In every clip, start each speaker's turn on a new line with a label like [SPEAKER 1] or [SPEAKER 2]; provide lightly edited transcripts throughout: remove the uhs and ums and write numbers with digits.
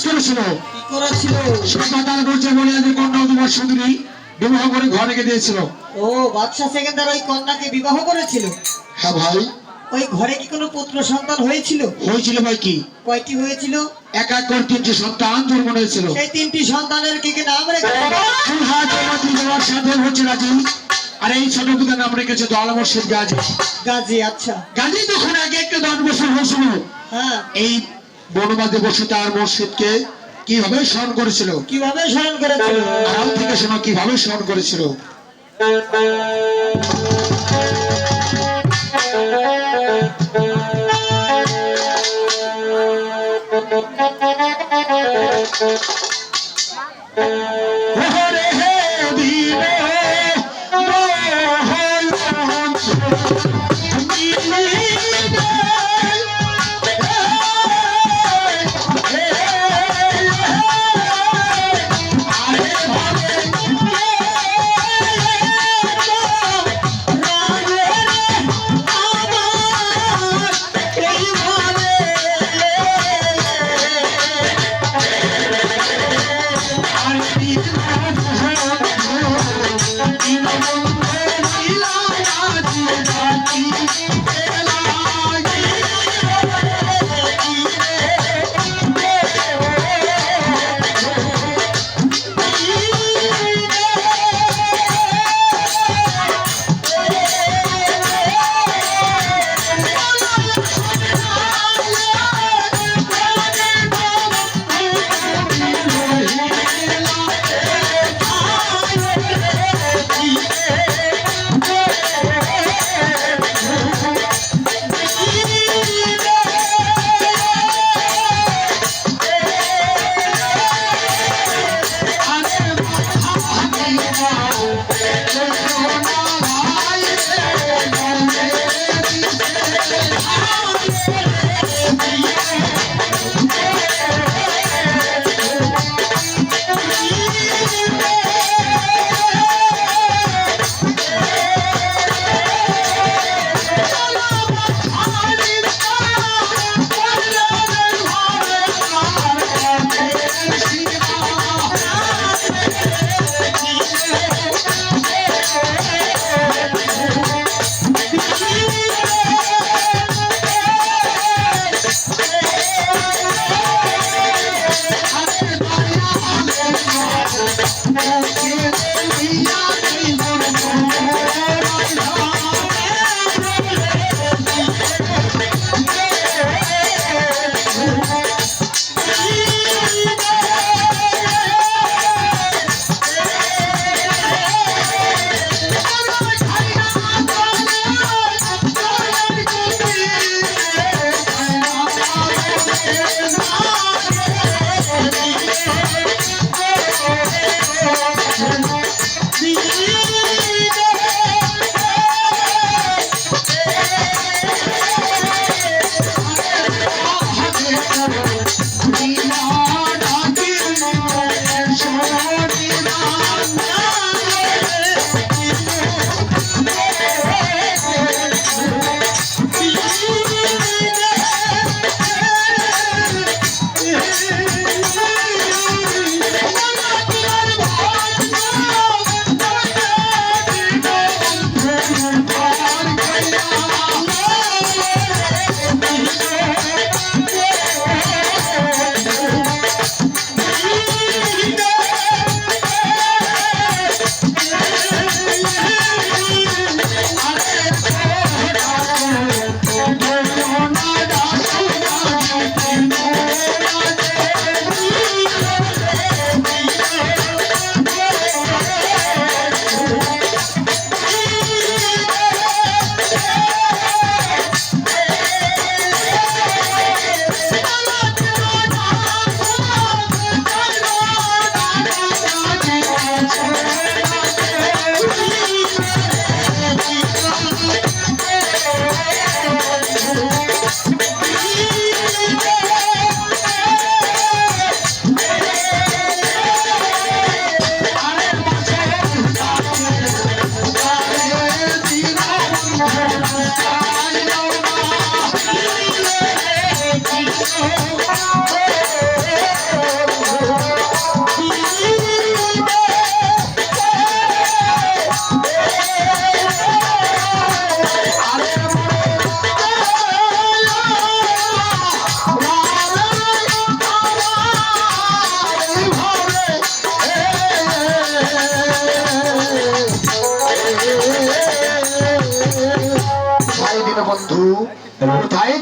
[SPEAKER 1] করেছিল?
[SPEAKER 2] কি করেছিল?
[SPEAKER 1] সে পাতাল করছে বলে যে কন্যা তোমার সুন্দরী বিবাহ করে ঘরে রেখে দিয়েছিল।
[SPEAKER 2] ও বাদশা সেকেন্দার ওই কন্যাকে বিবাহ করেছিল?
[SPEAKER 1] হ্যাঁ ভাই।
[SPEAKER 2] ওই ঘরে কি কোনো পুত্র সন্তান হয়েছিল?
[SPEAKER 1] হয়েছিল ভাই। কি?
[SPEAKER 2] কয়টি হয়েছিল?
[SPEAKER 1] এক এক করে 3টি সন্তান জন্ম হয়েছিল।
[SPEAKER 2] সেই 3টি সন্তানের কি কি নাম রেখেছিল?
[SPEAKER 1] দুলহা জমাতি দেওয়ার সাথে হচ্ছে রাজি। আর এই ছোট দুটো নাম রেখেছে দোয়ালা মুর্শিদ গাজী।
[SPEAKER 2] গাজী। আচ্ছা।
[SPEAKER 1] গাজী তখন আগে একটা 10 বছর হয়েছিল।
[SPEAKER 2] হ্যাঁ।
[SPEAKER 1] এই বনবাদে বসে তার মুর্শিদকে কিভাবে স্মরণ করেছিল?
[SPEAKER 2] কিভাবে স্মরণ করেছিল?
[SPEAKER 1] আড়াল থেকে শোনো কিভাবে স্মরণ করেছিল। ওরে হে দিনে মোহন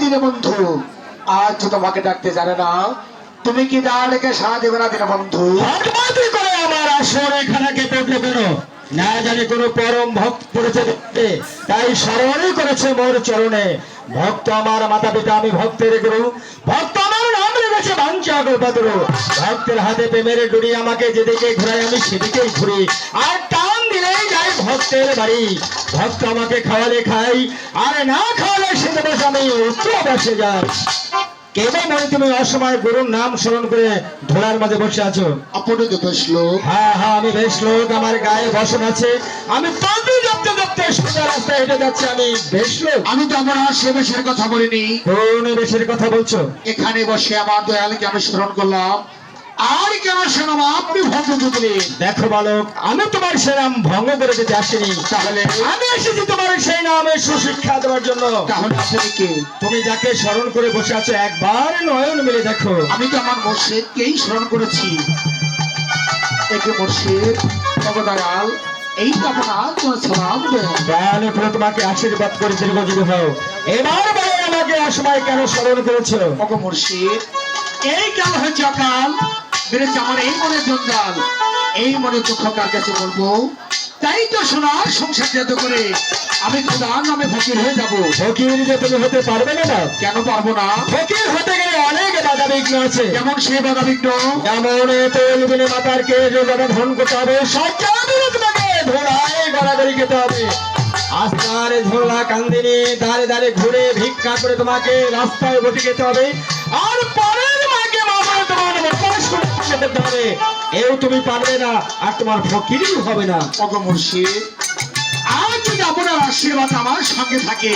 [SPEAKER 1] দীনবন্ধু, আজ তো তোমাকে ডাকতে জানে না, তুমি কি না ডেকে সাড়া দেবে না দীনবন্ধু?
[SPEAKER 3] হঠাৎ করে আমার আসর এখানে কেঁপে উঠলো কেন? না জানি কোন পরম ভক্ত পড়েছে দেখতে, তাই স্মরণই করেছে মোর চরণে। ভক্ত আমার মাতা পিতা, আমি ভক্তের গুরু। ভক্ত আমার নাম রেখেছে বাঞ্ছা গোপাদুরু। ভক্তের হাতে প্রেমের ডুরি, আমাকে যেদিকে ঘুরাই আমি সেদিকেই ঘুরি, আর টান দিলেই যাই ভক্তের বাড়ি। ভক্ত আমাকে খাওয়ালে খাই, আর না খাওয়ালে সে দেবস আমি উপবাসে যাই। কেবল মনে তুমি অসময় গুরুর নাম স্মরণ করে ধোলার মাঝে বসে আছো।
[SPEAKER 1] আপনি তো বেশ লোক।
[SPEAKER 3] হ্যাঁ হ্যাঁ, আমি বেশ লোক, আমার গায়ে বসন আছে। আমি পান্ডু জপতে জপতে সোজা রাস্তায় হেঁটে যাচ্ছি, আমি বেশ লোক।
[SPEAKER 1] আমি তো আমার সে বেশের কথা বলিনি।
[SPEAKER 3] কোন বেশের কথা বলছো?
[SPEAKER 1] এখানে বসে আমার দয়ালকে আমি স্মরণ করলাম, আর কেন শোনাম আপনি ভক্ত দিলেন।
[SPEAKER 3] দেখো বালক, আমি তোমার সে নাম ভঙ্গ করে দিতে আসিনি।
[SPEAKER 1] তাহলে
[SPEAKER 3] আমি এসেছি তোমার সেই নামে সুশিক্ষা দেওয়ার জন্য।
[SPEAKER 1] তাহলে আপনি কে?
[SPEAKER 3] তুমি যাকে স্মরণ করে বসে আছো, একবার নয়ন মিলে দেখো।
[SPEAKER 1] আমি তো আমার মুর্শিদকেই স্মরণ করেছি। একে মুর্শিদ অবদয়াল, এই তো আপনার তোমার সালাম দেন।
[SPEAKER 3] বালক হলো তোমাকে আশীর্বাদ করে দীর্ঘজীবী হও। এবার বলো আমাকে অসময় কেন স্মরণ করেছো?
[SPEAKER 1] অগ মুর্শিদ, এই কাল হয়েছে অকাল, বেড়েছে আমার এই মনের জঞ্জাল, এই মনের দুঃখ কার কাছে বলবো? তাই তো সোনার সংসার জাত করে আমি খোদার নামে ফকির হয়ে যাব।
[SPEAKER 3] ফকির যে তুমি হতে পারবে না?
[SPEAKER 1] কেন পারবো না?
[SPEAKER 3] ফকির হতে গেলে অনেক বাধা বিঘ্ন আছে।
[SPEAKER 1] যেমন সে বাধা বিঘ্ন,
[SPEAKER 3] যেমন তৈলবিনে মাতার কে ধন করতে হবে, সজ্জা দিলে তোমাকে ধোলায় গড়াগড়ি খেতে হবে। আস্তারে ঝোলা কান্দিনি দাঁড়ে দাঁড়ে ঘুরে ভিক্ষা করে তোমাকে রাস্তায় বসে খেতে হবে, আর পরের মাকে মামায় তোমার বসবাস করে খেতে হবে। এও তুমি পারবে না, আর তোমার ফকিরই হবে না।
[SPEAKER 1] অগ মুর্শিদ, আজ যদি আপনার আশীর্বাদ আমার সঙ্গে থাকে,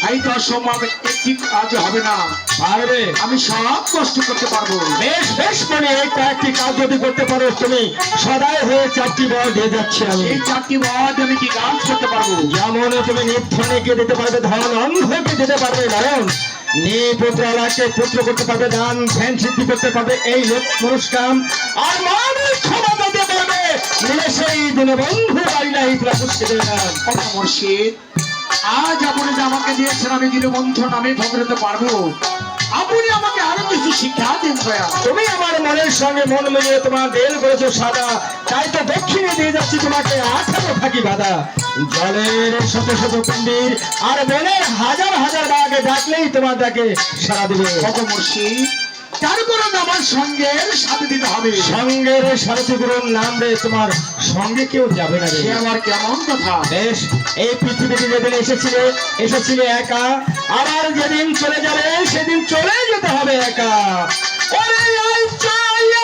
[SPEAKER 1] তাই তো অসম্ভব একটি কাজ হবে না।
[SPEAKER 3] পারবে?
[SPEAKER 1] আমি সব কষ্ট করতে পারবো।
[SPEAKER 3] বেশ বেশ, মানে এই কয়েকটি কাজ যদি করতে পারো তুমি, সদাই হয়ে 4টি বল দিয়ে যাচ্ছি আমি।
[SPEAKER 1] এই 4টি বদ আমি কি কাজ করতে পারবো?
[SPEAKER 3] যেমন তুমি নির্ধনকে দিতে পারবে ধন, অন্ধকে দিতে পারবে নয়ন, নিপুত্রকে পুত্র করতে পারবে দান, ধ্যান সিদ্ধি করতে পারবে এই লোক পুরস্কার, আর মানবিক ক্ষমতা দিতে পারবে নিলে সেই দিনে বন্ধু বাড়ি নাই তোরা পুষ্টি দেবে না।
[SPEAKER 1] অগ মুর্শিদ, আজ আপনি যে আমাকে দিয়েছেন আমি দীনবন্ধু নামে ভক্ত হতে পারবো, আপনি আমাকে আরো কিছু শিক্ষা দিন দয়া।
[SPEAKER 3] তুমি আমার মনের সঙ্গে মন মিলিয়ে তোমার দেল করেছো সাদা, তাই তো দক্ষিণে দিয়ে যাচ্ছি তোমাকে 18 থাকি বাধা। জলের শত শত কুম্ভীর আর বনের হাজার হাজার বাঘে ডাকলেই তোমার ডাকে সারা দেবে।
[SPEAKER 1] অগ মুর্শিদ, তার কারণ আমার সঙ্গের সাথে দিতে হবে।
[SPEAKER 3] সঙ্গের সারথি গুরুর নাম রে, তোমার সঙ্গে কেউ যাবে না রে।
[SPEAKER 1] সে আবার কেমন কথা?
[SPEAKER 3] বেশ, এই পৃথিবীতে যেদিন এসেছিলে একা, আবার যেদিন চলে যাবে সেদিন চলে যেতে হবে একা। ওরে আই চলে